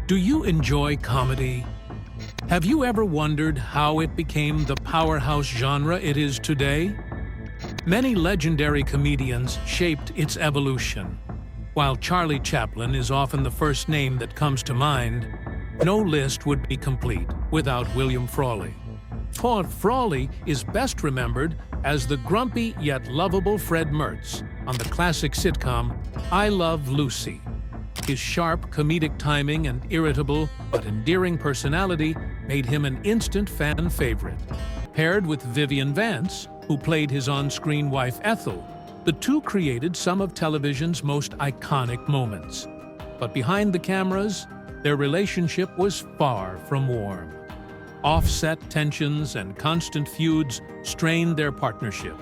Do you enjoy comedy? Have you ever wondered how it became the powerhouse genre it is today? Many legendary comedians shaped its evolution. While Charlie Chaplin is often the first name that comes to mind, no list would be complete without William Frawley. Frawley is best remembered as the grumpy yet lovable Fred Mertz on the classic sitcom I Love Lucy. His sharp comedic timing and irritable but endearing personality made him an instant fan favorite. Paired with Vivian Vance, who played his on-screen wife Ethel, the two created some of television's most iconic moments. But behind the cameras, their relationship was far from warm. Offset tensions and constant feuds strained their partnership,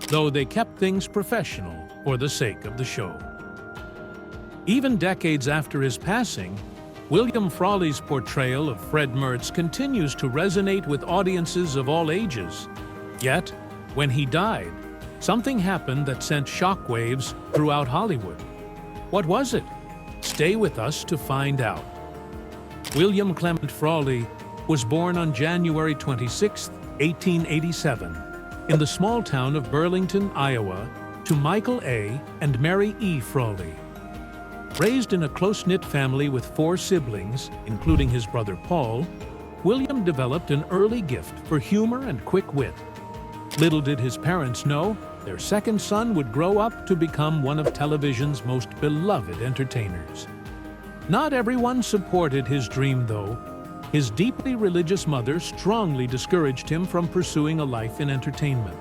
though they kept things professional for the sake of the show. Even decades after his passing, William Frawley's portrayal of Fred Mertz continues to resonate with audiences of all ages. Yet, when he died, something happened that sent shockwaves throughout Hollywood. What was it? Stay with us to find out. William Clement Frawley was born on January 26, 1887, in the small town of Burlington, Iowa, to Michael A. and Mary E. Frawley. Raised in a close-knit family with 4 siblings, including his brother Paul, William developed an early gift for humor and quick wit. Little did his parents know, their second son would grow up to become one of television's most beloved entertainers. Not everyone supported his dream, though. His deeply religious mother strongly discouraged him from pursuing a life in entertainment.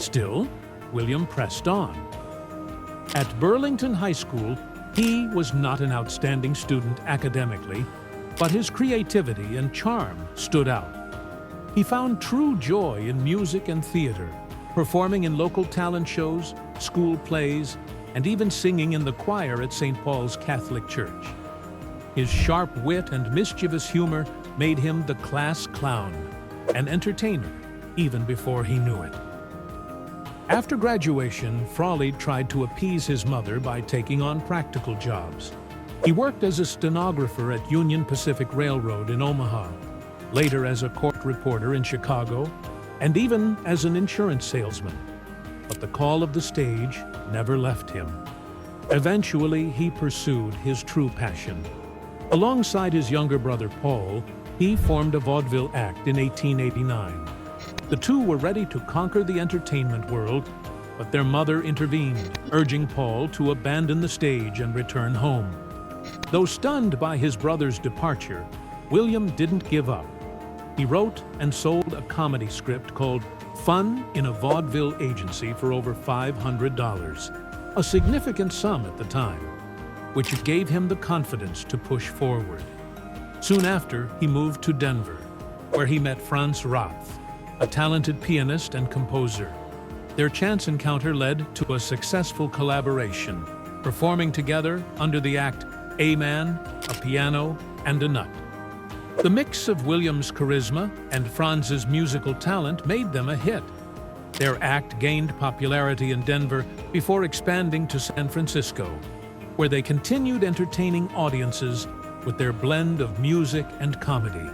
Still, William pressed on. At Burlington High School, he was not an outstanding student academically, but his creativity and charm stood out. He found true joy in music and theater, performing in local talent shows, school plays, and even singing in the choir at St. Paul's Catholic Church. His sharp wit and mischievous humor made him the class clown, an entertainer, even before he knew it. After graduation, Frawley tried to appease his mother by taking on practical jobs. He worked as a stenographer at Union Pacific Railroad in Omaha, later as a court reporter in Chicago, and even as an insurance salesman. But the call of the stage never left him. Eventually, he pursued his true passion. Alongside his younger brother Paul, he formed a vaudeville act in 1889. The two were ready to conquer the entertainment world, but their mother intervened, urging Paul to abandon the stage and return home. Though stunned by his brother's departure, William didn't give up. He wrote and sold a comedy script called Fun in a Vaudeville Agency for over $500, a significant sum at the time, which gave him the confidence to push forward. Soon after, he moved to Denver, where he met Franz Rath, a talented pianist and composer. Their chance encounter led to a successful collaboration, performing together under the act A Man, a Piano, and a Nut. The mix of William's charisma and Franz's musical talent made them a hit. Their act gained popularity in Denver before expanding to San Francisco, where they continued entertaining audiences with their blend of music and comedy.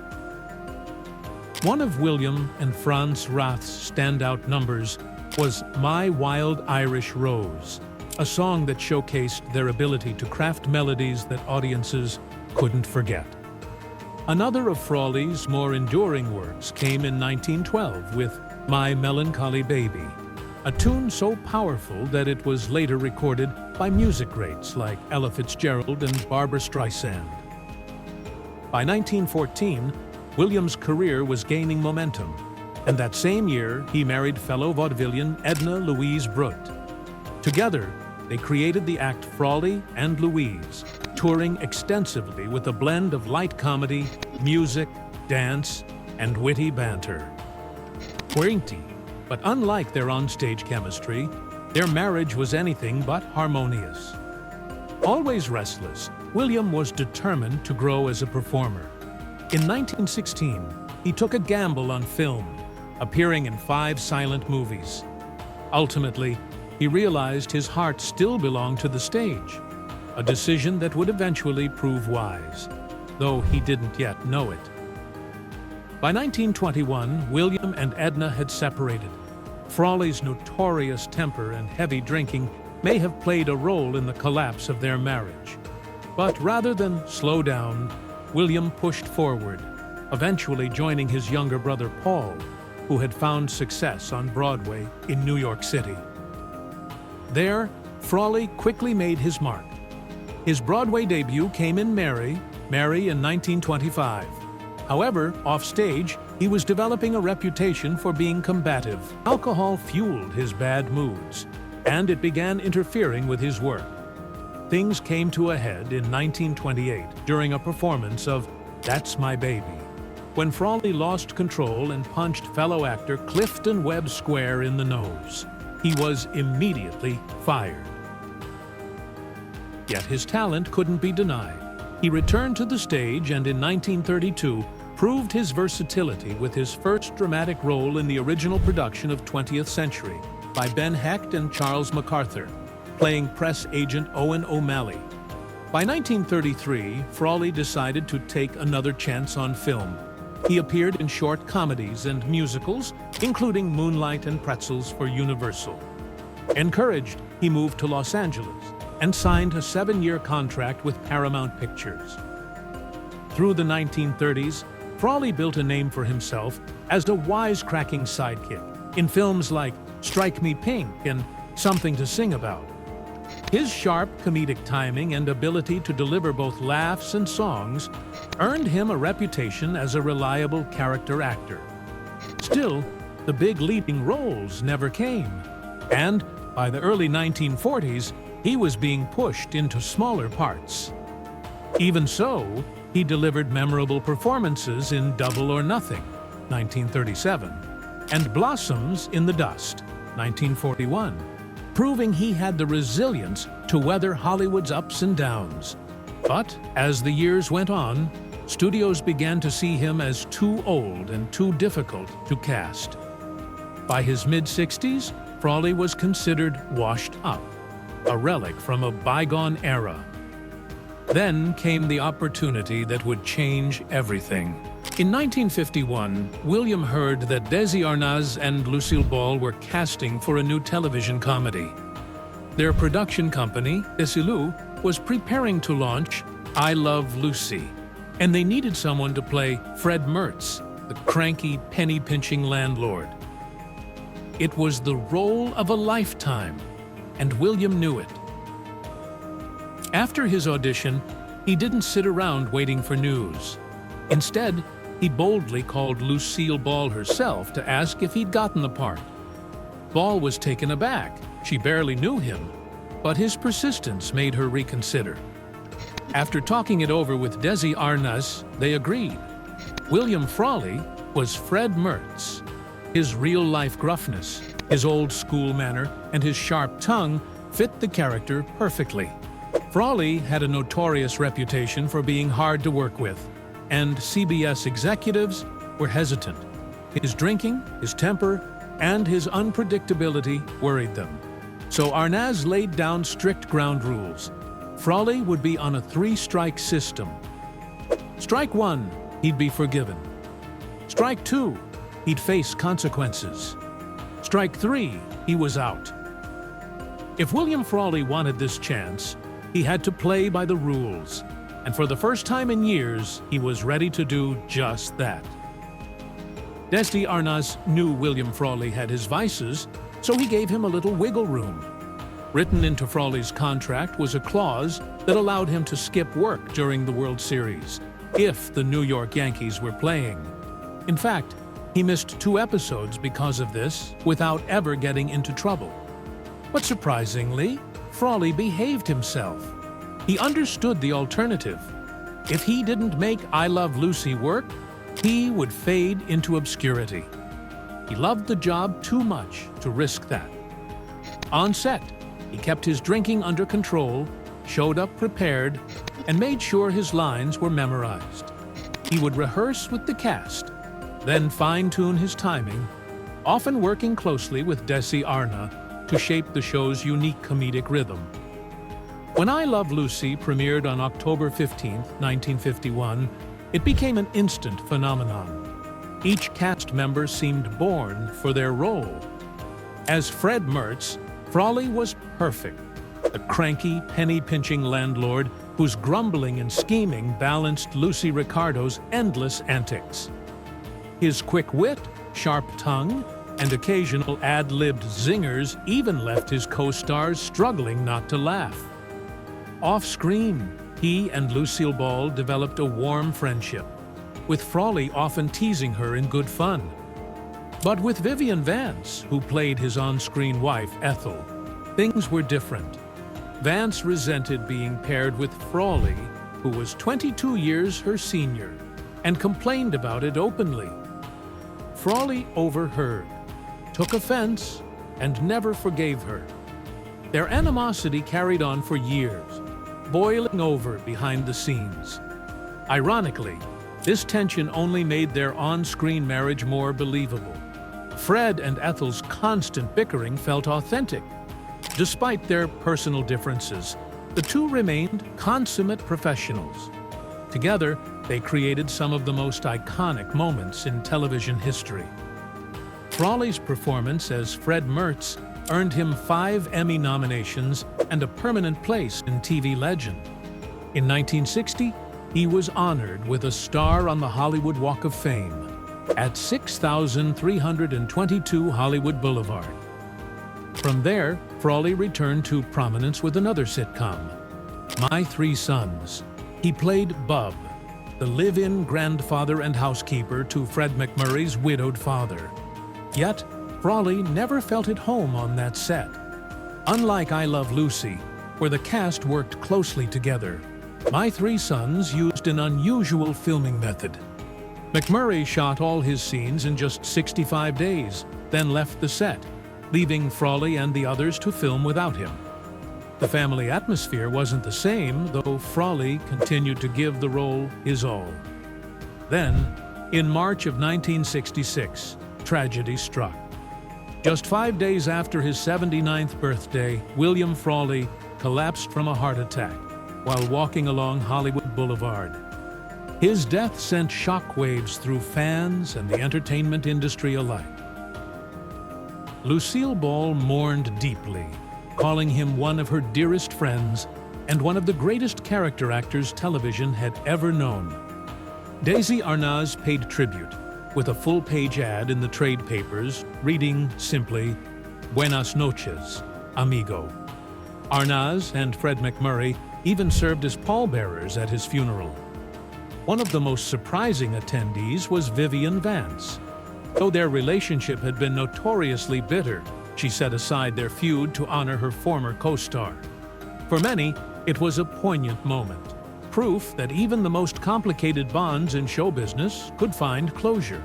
One of William and Franz Rath's standout numbers was My Wild Irish Rose, a song that showcased their ability to craft melodies that audiences couldn't forget. Another of Frawley's more enduring works came in 1912 with My Melancholy Baby, a tune so powerful that it was later recorded by music greats like Ella Fitzgerald and Barbra Streisand. By 1914, William's career was gaining momentum, and that same year he married fellow vaudevillian Edna Louise Brut. Together, they created the act Frawley and Louise, touring extensively with a blend of light comedy, music, dance, and witty banter. Quainty, but unlike their onstage chemistry, their marriage was anything but harmonious. Always restless, William was determined to grow as a performer. In 1916, he took a gamble on film, appearing in 5 silent movies. Ultimately, he realized his heart still belonged to the stage, a decision that would eventually prove wise. though he didn't yet know it. By 1921, William and Edna had separated. Frawley's notorious temper and heavy drinking may have played a role in the collapse of their marriage. But rather than slow down, William pushed forward, eventually joining his younger brother Paul, who had found success on Broadway in New York City. There, Frawley quickly made his mark. His Broadway debut came in Mary in 1925. However, offstage, he was developing a reputation for being combative. Alcohol fueled his bad moods, and it began interfering with his work. Things came to a head in 1928 during a performance of That's My Baby, when Frawley lost control and punched fellow actor Clifton Webb square in the nose. He was immediately fired. Yet his talent couldn't be denied. He returned to the stage and in 1932 proved his versatility with his first dramatic role in the original production of 20th Century by Ben Hecht and Charles MacArthur, playing press agent Owen O'Malley. By 1933, Frawley decided to take another chance on film. He appeared in short comedies and musicals, including Moonlight and Pretzels for Universal. Encouraged, he moved to Los Angeles and signed a 7-year contract with Paramount Pictures. Through the 1930s, Frawley built a name for himself as a wisecracking sidekick in films like Strike Me Pink and Something to Sing About. His sharp comedic timing and ability to deliver both laughs and songs earned him a reputation as a reliable character actor. Still, the big leading roles never came, and by the early 1940s, he was being pushed into smaller parts. Even so, he delivered memorable performances in Double or Nothing, 1937, and Blossoms in the Dust, 1941, proving he had the resilience to weather Hollywood's ups and downs. But as the years went on, studios began to see him as too old and too difficult to cast. By his mid-60s, Frawley was considered washed up, a relic from a bygone era. Then came the opportunity that would change everything. In 1951, William heard that Desi Arnaz and Lucille Ball were casting for a new television comedy. Their production company, Desilu, was preparing to launch I Love Lucy, and they needed someone to play Fred Mertz, the cranky, penny-pinching landlord. It was the role of a lifetime, and William knew it. After his audition, he didn't sit around waiting for news. Instead, he boldly called Lucille Ball herself to ask if he'd gotten the part. Ball was taken aback. She barely knew him, but his persistence made her reconsider. After talking it over with Desi Arnaz, they agreed. William Frawley was Fred Mertz. His real-life gruffness, his old-school manner, and his sharp tongue fit the character perfectly. Frawley had a notorious reputation for being hard to work with, and CBS executives were hesitant. His drinking, his temper, and his unpredictability worried them. So Arnaz laid down strict ground rules. Frawley would be on a 3-strike system. Strike 1, he'd be forgiven. Strike 2, he'd face consequences. Strike 3, he was out. If William Frawley wanted this chance, he had to play by the rules, and for the first time in years, he was ready to do just that. Desi Arnaz knew William Frawley had his vices, so he gave him a little wiggle room. Written into Frawley's contract was a clause that allowed him to skip work during the World Series, if the New York Yankees were playing. In fact, he missed 2 episodes because of this, without ever getting into trouble. But surprisingly, Frawley behaved himself. He understood the alternative. If he didn't make I Love Lucy work, he would fade into obscurity. He loved the job too much to risk that. On set, he kept his drinking under control, showed up prepared, and made sure his lines were memorized. He would rehearse with the cast, then fine-tune his timing, often working closely with Desi Arnaz to shape the show's unique comedic rhythm. When I Love Lucy premiered on October 15, 1951, it became an instant phenomenon. Each cast member seemed born for their role. As Fred Mertz, Frawley was perfect, a cranky, penny-pinching landlord whose grumbling and scheming balanced Lucy Ricardo's endless antics. His quick wit, sharp tongue, and occasional ad-libbed zingers even left his co-stars struggling not to laugh. Off-screen, he and Lucille Ball developed a warm friendship, with Frawley often teasing her in good fun. But with Vivian Vance, who played his on-screen wife, Ethel, things were different. Vance resented being paired with Frawley, who was 22 years her senior, and complained about it openly. Frawley overheard, took offense, and never forgave her. Their animosity carried on for years, boiling over behind the scenes. Ironically, this tension only made their on-screen marriage more believable. Fred and Ethel's constant bickering felt authentic. Despite their personal differences, the two remained consummate professionals. Together, they created some of the most iconic moments in television history. Frawley's performance as Fred Mertz earned him 5 Emmy nominations and a permanent place in TV legend. In 1960, he was honored with a star on the Hollywood Walk of Fame at 6322 Hollywood Boulevard. From there, Frawley returned to prominence with another sitcom, My Three Sons. He played Bub, the live-in grandfather and housekeeper to Fred McMurray's widowed father. Yet, Frawley never felt at home on that set. Unlike I Love Lucy, where the cast worked closely together, My Three Sons used an unusual filming method. McMurray shot all his scenes in just 65 days, then left the set, leaving Frawley and the others to film without him. The family atmosphere wasn't the same, though Frawley continued to give the role his all. Then, in March of 1966, tragedy struck. Just 5 days after his 79th birthday, William Frawley collapsed from a heart attack while walking along Hollywood Boulevard. His death sent shockwaves through fans and the entertainment industry alike. Lucille Ball mourned deeply, calling him one of her dearest friends and one of the greatest character actors television had ever known. Daisy Arnaz paid tribute with a full-page ad in the trade papers reading simply, "Buenas noches, amigo." Arnaz and Fred McMurray even served as pallbearers at his funeral. One of the most surprising attendees was Vivian Vance. Though their relationship had been notoriously bitter, she set aside their feud to honor her former co-star. For many, it was a poignant moment, proof that even the most complicated bonds in show business could find closure.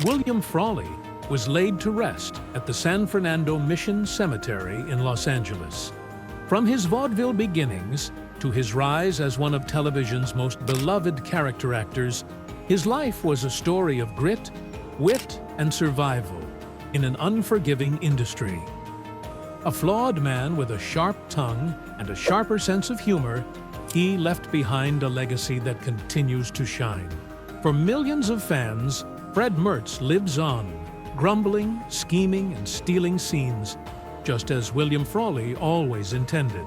William Frawley was laid to rest at the San Fernando Mission Cemetery in Los Angeles. From his vaudeville beginnings to his rise as one of television's most beloved character actors, his life was a story of grit, wit, and survival in an unforgiving industry. A flawed man with a sharp tongue and a sharper sense of humor, he left behind a legacy that continues to shine. For millions of fans, Fred Mertz lives on, grumbling, scheming, and stealing scenes, just as William Frawley always intended.